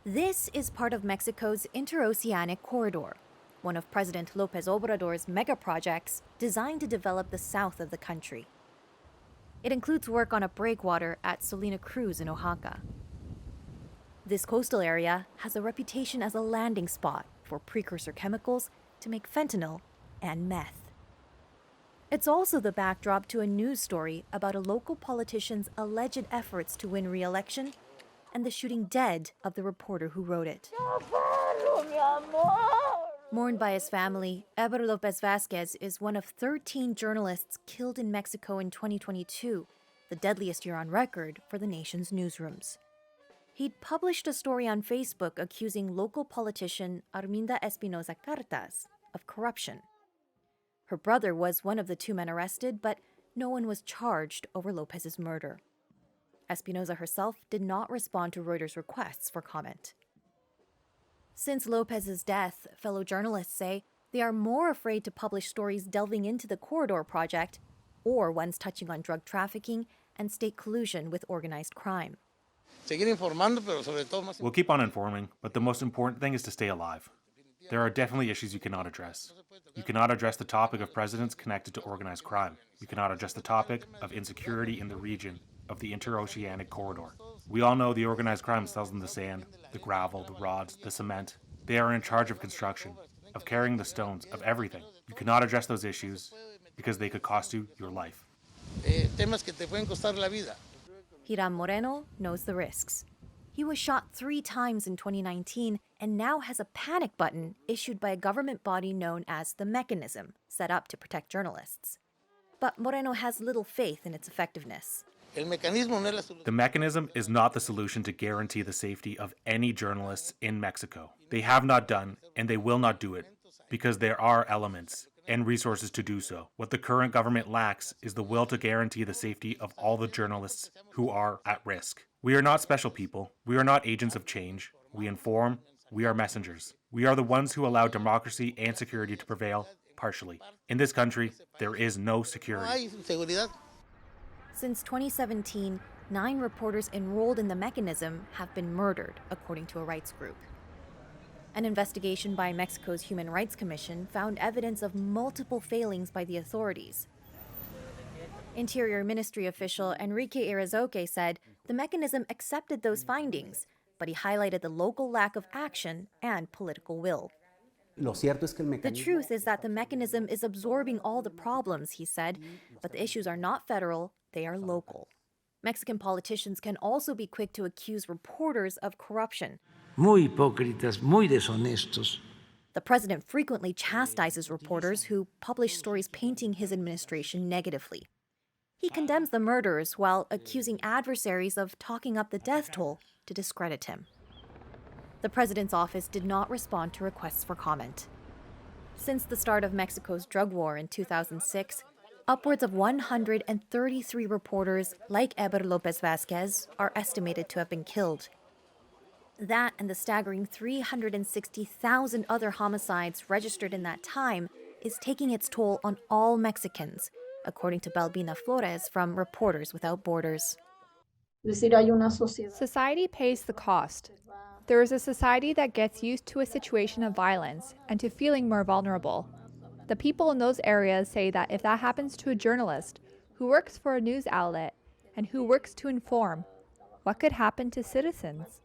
This is part of Mexico's interoceanic corridor, one of President López Obrador's mega projects designed to develop the south of the country. It includes work on a breakwater at Salina Cruz in Oaxaca. This coastal area has a reputation as a landing spot for precursor chemicals to make fentanyl and meth. It's also the backdrop to a news story about a local politician's alleged efforts to win re-election and the shooting dead of the reporter who wrote it. Mourned by his family, Heber Lopez Vasquez is one of 13 journalists killed in Mexico in 2022, the deadliest year on record for the nation's newsrooms. He'd published a story on Facebook accusing local politician Arminda Espinosa Cartas of corruption. Her brother was one of the two men arrested, but no one was charged over Lopez's murder. Espinosa herself did not respond to Reuters' requests for comment. Since Lopez's death, fellow journalists say they are more afraid to publish stories delving into the Corridor Project or ones touching on drug trafficking and state collusion with organized crime. We'll keep on informing, but the most important thing is to stay alive. There are definitely issues you cannot address. You cannot address the topic of presidents connected to organized crime. You cannot address the topic of insecurity in the region of the interoceanic corridor. We all know the organized crime sells them the sand, the gravel, the rods, the cement. They are in charge of construction, of carrying the stones, of everything. You cannot address those issues because they could cost you your life. Hiram Moreno knows the risks. He was shot 3 times in 2019 and now has a panic button issued by a government body known as the Mechanism, set up to protect journalists. But Moreno has little faith in its effectiveness. The mechanism is not the solution to guarantee the safety of any journalists in Mexico. They have not done, and they will not do it, because there are elements and resources to do so. What the current government lacks is the will to guarantee the safety of all the journalists who are at risk. We are not special people. We are not agents of change. We inform. We are messengers. We are the ones who allow democracy and security to prevail partially. In this country, there is no security. Since 2017, 9 reporters enrolled in the Mechanism have been murdered, according to a rights group. An investigation by Mexico's Human Rights Commission found evidence of multiple failings by the authorities. Interior Ministry official Enrique Irazoque said the Mechanism accepted those findings, but he highlighted the local lack of action and political will. The truth is that the Mechanism is absorbing all the problems, he said, but the issues are not federal, they are local. Mexican politicians can also be quick to accuse reporters of corruption. Muy hipócritas, muy deshonestos. The president frequently chastises reporters who publish stories painting his administration negatively. He condemns the murderers while accusing adversaries of talking up the death toll to discredit him. The president's office did not respond to requests for comment. Since the start of Mexico's drug war in 2006, upwards of 133 reporters like Heber Lopez Vasquez are estimated to have been killed. That and the staggering 360,000 other homicides registered in that time is taking its toll on all Mexicans, according to Balbina Flores from Reporters Without Borders. Society pays the cost. There is a society that gets used to a situation of violence and to feeling more vulnerable. The people in those areas say that if that happens to a journalist who works for a news outlet and who works to inform, what could happen to citizens?